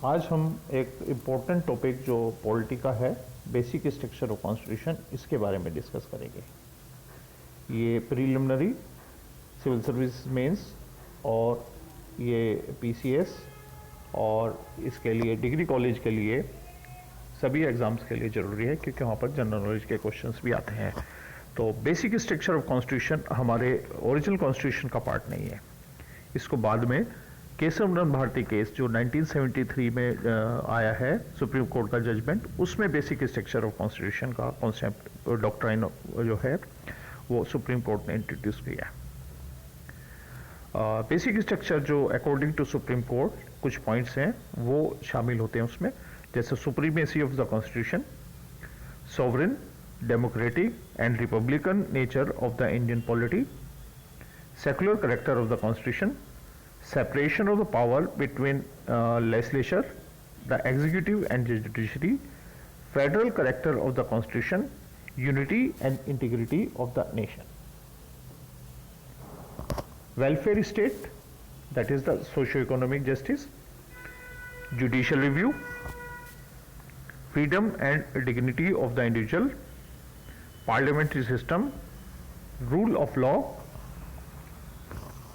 आज हम एक इम्पोर्टेंट टॉपिक जो पॉलिटी का है, बेसिक स्ट्रक्चर ऑफ कॉन्स्टिट्यूशन, इसके बारे में डिस्कस करेंगे। ये प्रीलिमिनरी, सिविल सर्विस मेंस और ये पीसीएस और इसके लिए डिग्री कॉलेज के लिए सभी एग्ज़ाम्स के लिए ज़रूरी है, क्योंकि वहाँ पर जनरल नॉलेज के क्वेश्चंस भी आते हैं। तो बेसिक स्ट्रक्चर ऑफ कॉन्स्टिट्यूशन हमारे ओरिजिनल कॉन्स्टिट्यूशन का पार्ट नहीं है। इसको बाद में केशव नंद भारती केस जो 1973 में आया है, सुप्रीम कोर्ट का जजमेंट, उसमें बेसिक स्ट्रक्चर ऑफ कॉन्स्टिट्यूशन का कॉन्सेप्ट डॉक्ट्राइन जो है वो सुप्रीम कोर्ट ने इंट्रोड्यूस किया। बेसिक स्ट्रक्चर जो अकॉर्डिंग टू सुप्रीम कोर्ट कुछ पॉइंट्स हैं वो शामिल होते हैं उसमें, जैसे supremacy of the constitution, sovereign, democratic and Republican nature of the Indian polity, secular character of the constitution, separation of the power between legislature, the executive and judiciary, federal character of the constitution, unity and integrity of the nation. Welfare state, that is the socio-economic justice, judicial review, freedom and dignity of the individual, parliamentary system, rule of law,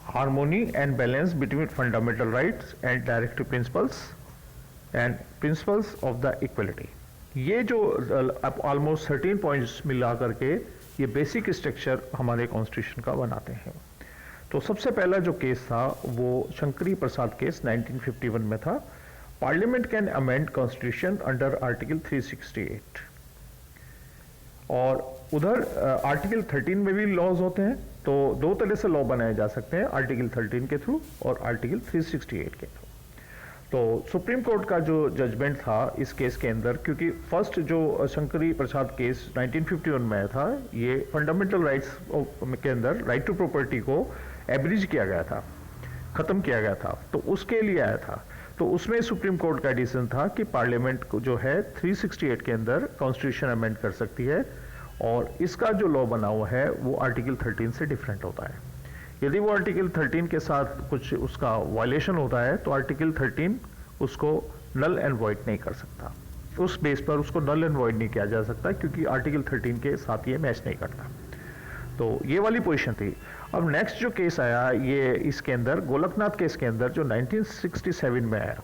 harmony and balance between fundamental rights and directive principles and principles of the equality। ये जो almost 13 points मिला करके ये basic structure हमारे constitution का बनाते हैं। तो सबसे पहला जो केस था वो शंकरी प्रसाद केस 1951 में था। Parliament can amend constitution under article 368 और उधर आर्टिकल 13 में भी लॉज होते हैं। तो दो तरह से लॉ बनाए जा सकते हैं, आर्टिकल 13 के थ्रू और आर्टिकल 368 के थ्रू। तो सुप्रीम कोर्ट का जो जजमेंट था इस केस के अंदर, क्योंकि फर्स्ट जो शंकरी प्रसाद केस 1951 में था, ये फंडामेंटल राइट्स के अंदर राइट टू प्रॉपर्टी को एब्रिज किया गया था, खत्म किया गया था, तो उसके लिए आया था। तो उसमें सुप्रीम कोर्ट का डिसीजन था कि पार्लियामेंट को जो है 368 के अंदर कॉन्स्टिट्यूशन अमेंड कर सकती है और इसका जो लॉ बना हुआ है वो आर्टिकल 13 से डिफरेंट होता है। यदि वो आर्टिकल 13 के साथ कुछ उसका वायलेशन होता है तो आर्टिकल 13 उसको नल एंड वॉइड नहीं कर सकता, उस बेस पर उसको नल एंड वॉइड नहीं किया जा सकता, क्योंकि आर्टिकल 13 के साथ ये मैच नहीं करता। तो ये वाली पोजीशन थी। अब नेक्स्ट जो केस आया ये इसके अंदर गोलकनाथ केस के अंदर जो 1967 में आया,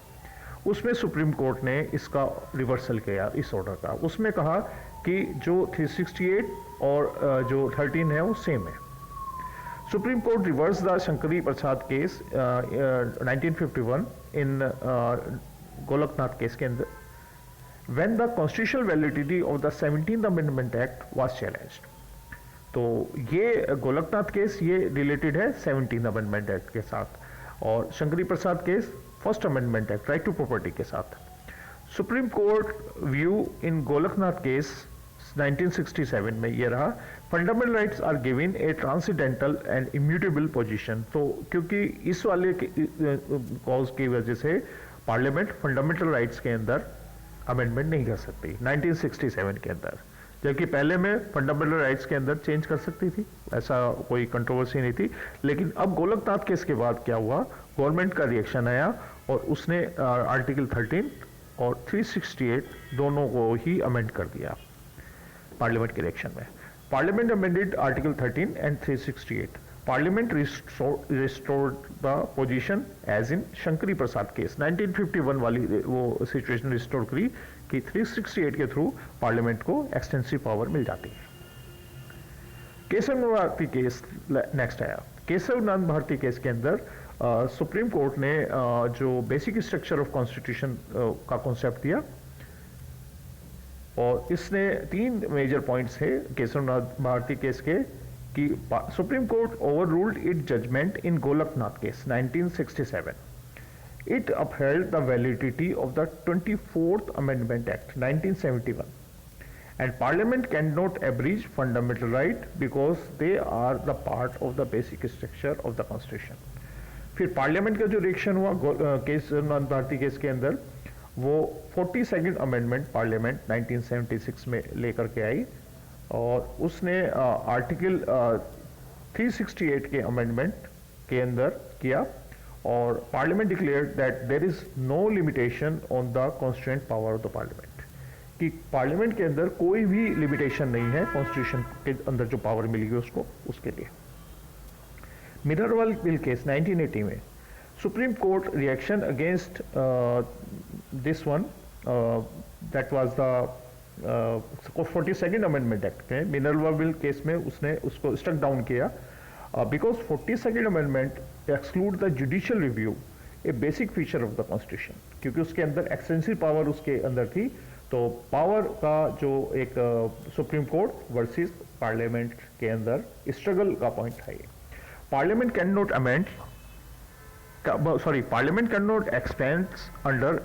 उसमें सुप्रीम कोर्ट ने इसका रिवर्सल किया इस ऑर्डर का। उसमें कहा कि जो 368 और जो 13 है वो सेम है। Supreme court reverse the Shankari Prasad case 1951 in Golaknath case के अंदर when the constitutional validity of the 17th amendment act was challenged. तो ये गोलकनाथ केस ये रिलेटेड है 17th अमेंडमेंट एक्ट के साथ और Shankari Prasad case first amendment act right to property के साथ। Supreme court view in Golaknath case 1967 में ये रहा, fundamental rights are given a transcendental and immutable position. तो क्योंकि इस वाले कॉज की वजह से पार्लियामेंट फंडामेंटल राइट्स के अंदर अमेंडमेंट नहीं कर सकती 1967 के अंदर, जबकि पहले में फंडामेंटल राइट्स के अंदर चेंज कर सकती थी, ऐसा कोई कंट्रोवर्सी नहीं थी। लेकिन अब गोलकनाथ केस के बाद क्या हुआ, गवर्नमेंट का रिएक्शन आया और उसने आर्टिकल 13 और 368 दोनों को ही अमेंड कर दिया पार्लियामेंट के इलेक्शन में। Parliament amended article 13 and 368। Parliament restored the position as in Shankari Prasad case 1951 वाली वो सिचुएशन रिस्टोर करी कि 368 के थ्रू पार्लियामेंट को एक्सटेंसिव पावर मिल जाती है। Keshavananda Bharati case next आया। केशव नंद भारती केस के अंदर सुप्रीम कोर्ट ने जो बेसिक स्ट्रक्चर ऑफ कॉन्स्टिट्यूशन का कॉन्सेप्ट दिया और इसने 3 मेजर पॉइंट्स है केशव नंद भारती केस के कि supreme court overruled it judgment in Golaknath case 1967। It upheld the validity of the 24th Amendment Act 1971 and Parliament cannot abridge fundamental right because they are the part of the basic structure of the Constitution। फिर parliament का जो reaction हुआ case नंद Bharati case के अंदर, वो 42nd amendment parliament 1976 में लेकर के आई और उसने आर्टिकल 368 के अमेंडमेंट के अंदर किया और parliament declared that there is no limitation on the constituent power of the parliament, कि पार्लियामेंट के अंदर कोई भी लिमिटेशन नहीं है कॉन्स्टिट्यूशन के अंदर जो पावर मिलेगी उसको, उसके लिए। मिनरवल बिल केस 1980 में supreme court reaction against this one, that was the 42nd amendment act में, मिनरवा बिल केस में उसने उसको स्टक डाउन किया, because 42nd amendment exclude the judicial review, A basic feature of the constitution, क्योंकि उसके अंदर extensive power उसके अंदर थी। तो पावर का जो एक सुप्रीम कोर्ट वर्सेस पार्लियामेंट के अंदर स्ट्रगल का पॉइंट है ये। Parliament can not amend, parliament can not expand under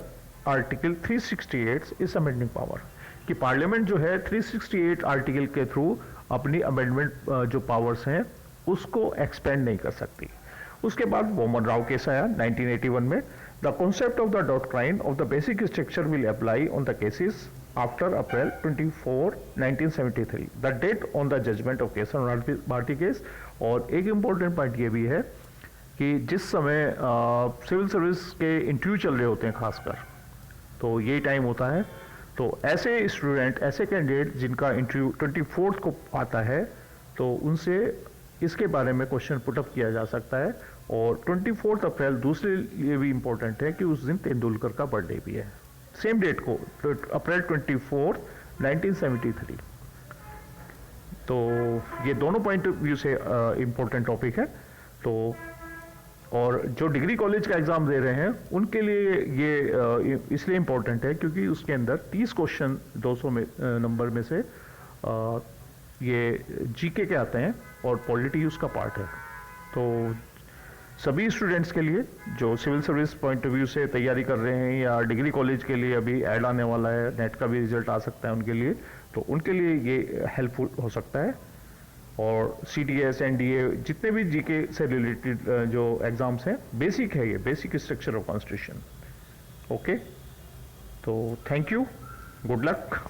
article 368 इस अमेंडिंग पावर, कि पार्लियामेंट जो है 368 आर्टिकल के थ्रू अपनी अमेंडमेंट जो पावर्स हैं उसको एक्सपेंड नहीं कर सकती। उसके बाद वोमन राव केस आया 1981 में, the concept of the doctrine of the basic structure will apply on the cases after April 24, 1973, the date on the judgment of Kesar Bharati case. और एक इंपॉर्टेंट पॉइंट ये भी है कि जिस समय सिविल सर्विस के इंटरव्यू चल रहे होते हैं खासकर, तो यही टाइम होता है, तो ऐसे स्टूडेंट, ऐसे कैंडिडेट जिनका इंटरव्यू 24 को आता है, तो उनसे इसके बारे में क्वेश्चन पुटअप किया जा सकता है। और 24 अप्रैल दूसरे लिए भी इंपॉर्टेंट है कि उस दिन तेंदुलकर का बर्थडे भी है, सेम डेट को, अप्रैल 24, 1973। तो ये दोनों पॉइंट ऑफ व्यू से इंपॉर्टेंट टॉपिक है। तो और जो डिग्री कॉलेज का एग्जाम दे रहे हैं उनके लिए ये इसलिए इम्पोर्टेंट है क्योंकि उसके अंदर 30 क्वेश्चन 200 नंबर में से ये जीके के आते हैं और पॉलिटी उसका पार्ट है। तो सभी स्टूडेंट्स के लिए जो civil service point of view से तैयारी कर रहे हैं या डिग्री कॉलेज के लिए अभी ऐड आने वाला है, नेट का भी रिजल्ट आ सकता है उनके लिए, तो उनके लिए ये हेल्पफुल हो सकता है। और CDS, NDA जितने भी जीके से रिलेटेड जो एग्जाम्स हैं, बेसिक है ये, basic structure of constitution. Okay, तो थैंक यू, गुड लक।